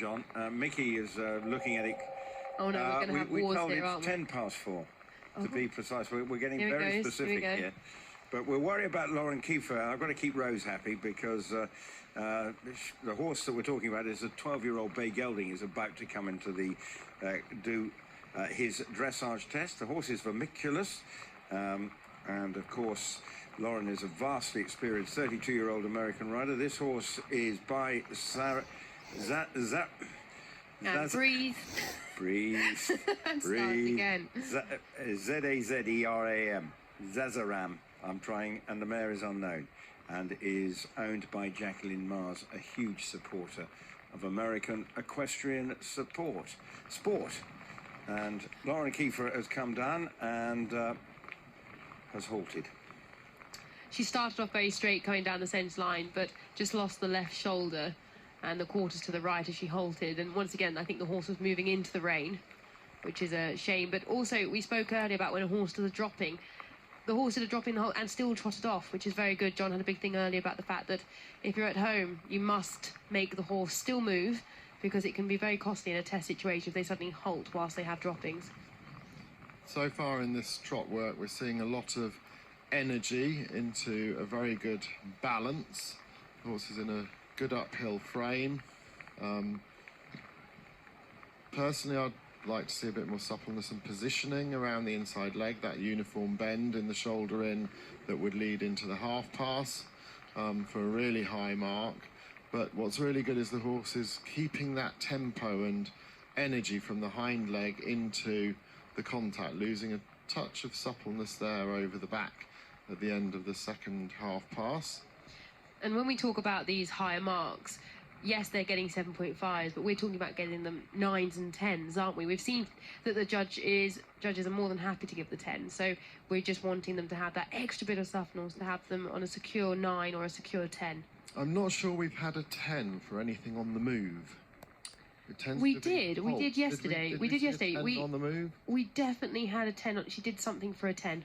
John. Mickey is looking at it. Oh no, we're going to have wars here, aren't we? 10 past 4, to be precise. We're getting Here very specific here. But we're worried about Lauren Kiefer. I've got to keep Rose happy because the horse that we're talking about is a 12-year-old bay gelding is about to come into the do his dressage test. The horse is vermiculous, and of course Lauren is a vastly experienced 32-year-old American rider. This horse is by Sarah breathe. Breathe. Breathe. Again. Z-A-Z-E-R-A-M. Zazaram. I'm trying, and the mare is unknown, and is owned by Jacqueline Mars, a huge supporter of American equestrian sport. And Lauren Kiefer has come down and has halted. She started off very straight coming down the centre line, but just lost the left shoulder and the quarters to the right as she halted. And once again, I think the horse was moving into the rain, which is a shame. But also, we spoke earlier about when a horse does a dropping. The horse did a dropping the whole and still trotted off, which is very good. John had a big thing earlier about the fact that if you're at home, you must make the horse still move, because it can be very costly in a test situation if they suddenly halt whilst they have droppings. So far in this trot work, we're seeing a lot of energy into a very good balance. The horse is in a good uphill frame. Personally, I'd like to see a bit more suppleness and positioning around the inside leg, that uniform bend in the shoulder in that would lead into the half pass for a really high mark. But what's really good is the horse is keeping that tempo and energy from the hind leg into the contact, losing a touch of suppleness there over the back at the end of the second half pass. And when we talk about these higher marks, yes, they're getting 7.5s, but we're talking about getting them 9s and 10s, aren't we? We've seen that the judges are more than happy to give the 10, so we're just wanting them to have that extra bit of suppleness, to have them on a secure 9 or a secure 10. I'm not sure we've had a 10 for anything on the move. We did yesterday. We did yesterday. On the move? We definitely had a 10. She did something for a 10.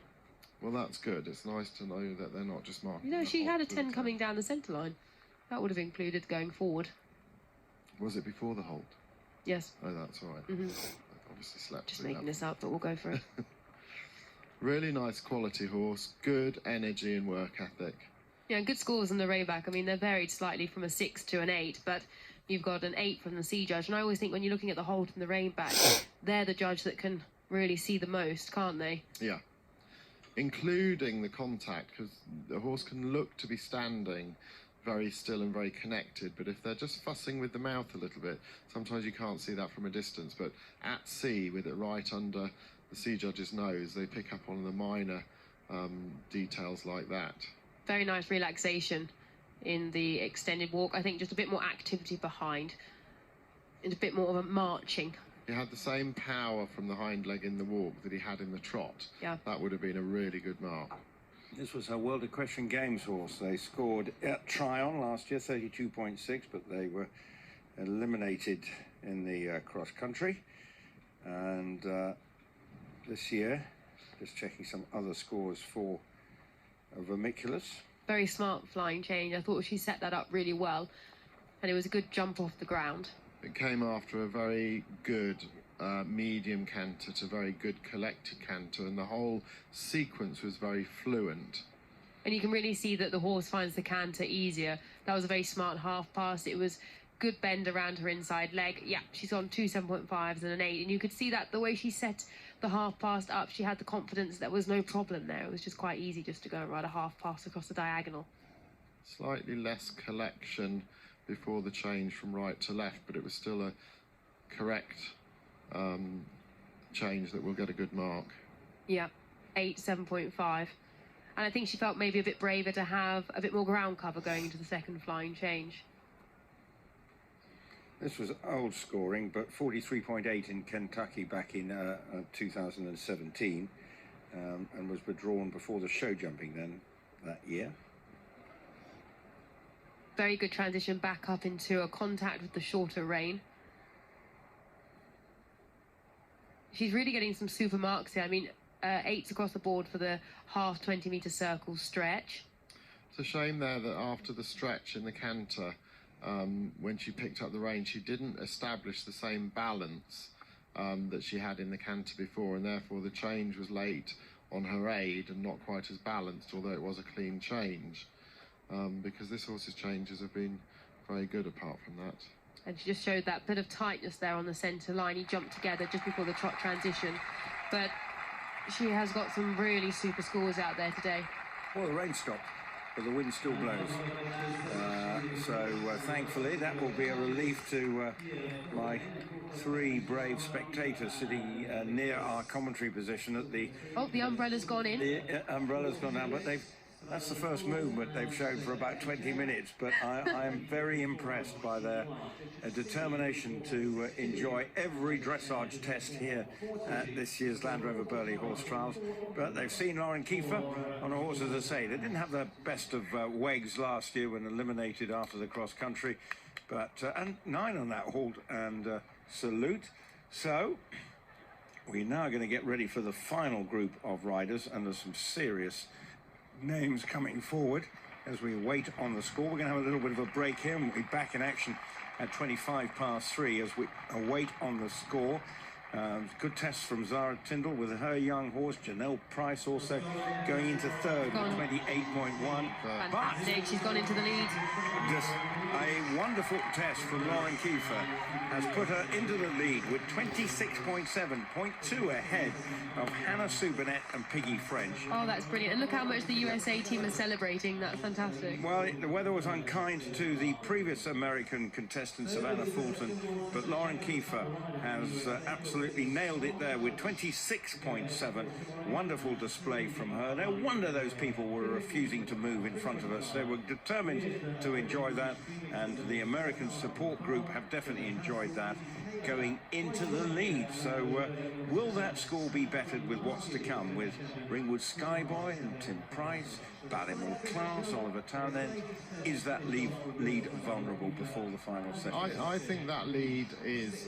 Well, that's good. It's nice to know that they're not just marking. You know, she had a 10 coming down the centre line. That would have included going forward. Was it before the halt? Yes. Oh, that's all right. I've obviously slept. Just making this up, but we'll go for it. Really nice quality horse, good energy and work ethic. Yeah, good scores on the Rayback. I mean, they're varied slightly from a 6 to an 8, but you've got an 8 from the C judge. And I always think when you're looking at the Holt and the Rayback, they're the judge that can really see the most, can't they? Yeah. Including the contact, because the horse can look to be standing very still and very connected, but if they're just fussing with the mouth a little bit, sometimes you can't see that from a distance. But at sea, with it right under the C judge's nose, they pick up on the minor details like that. Very nice relaxation in the extended walk. I think just a bit more activity behind and a bit more of a marching. He had the same power from the hind leg in the walk that he had in the trot. Yeah. That would have been a really good mark. This was her World Equestrian Games horse. They scored at Tryon last year, 32.6, but they were eliminated in the cross country. And this year, just checking some other scores for vermiculous. Very smart flying change. I thought she set that up really well, and it was a good jump off the ground. It came after a very good medium canter to very good collected canter, and the whole sequence was very fluent. And you can really see that the horse finds the canter easier. That was a very smart half pass. It was good bend around her inside leg. Yeah, she's on 2 7.5s and an 8, and you could see that the way she set the half pass up, she had the confidence. There was no problem there. It was just quite easy just to go and ride a half pass across the diagonal. Slightly less collection before the change from right to left, but it was still a correct change that will get a good mark. Yeah, 8 7.5. And I think she felt maybe a bit braver to have a bit more ground cover going into the second flying change. This was old scoring, but 43.8 in Kentucky back in 2017, and was withdrawn before the show jumping then that year. Very good transition back up into a contact with the shorter rein. She's really getting some super marks here. I mean, 8s across the board for the half 20-metre circle stretch. It's a shame there that after the stretch in the canter, when she picked up the rein, she didn't establish the same balance that she had in the canter before, and therefore the change was late on her aid and not quite as balanced, although it was a clean change, because this horse's changes have been very good apart from that. And she just showed that bit of tightness there on the centre line. He jumped together just before the trot transition, but she has got some really super scores out there today. Well, the rain stopped, but the wind still blows. So thankfully that will be a relief to my three brave spectators sitting near our commentary position at the... Oh, the umbrella's gone in. The umbrella's gone down, but that's the first movement they've shown for about 20 minutes, but I am very impressed by their determination to enjoy every dressage test here at this year's Land Rover Burghley Horse Trials. But they've seen Lauren Kiefer on a horse, as I say. They didn't have the best of Wegs last year when eliminated after the cross country, but and 9 on that halt and salute. So we're now going to get ready for the final group of riders, and there's some serious names coming forward as we wait on the score. We're going to have a little bit of a break here, and we'll be back in action at 3 as we await on the score. Good test from Zara Tyndall with her young horse, Janelle Price, also going into third with 28.1. Fantastic, she's gone into the lead. Just a wonderful test from Lauren Kiefer has put her into the lead with 26.7, 0.2 ahead of Hannah Subernet and Piggy French. Oh, that's brilliant. And look how much the USA team is celebrating. That's fantastic. Well, the weather was unkind to the previous American contestant, Savannah Fulton, but Lauren Kiefer has absolutely nailed it there with 26.7. Wonderful display from her. No wonder those people were refusing to move in front of us. They were determined to enjoy that, and the American support group have definitely enjoyed that going into the lead. So will that score be bettered with what's to come with Ringwood Skyboy and Tim Price, Ballymore Class, Oliver Townend? Is that lead vulnerable before the final session? I think that lead is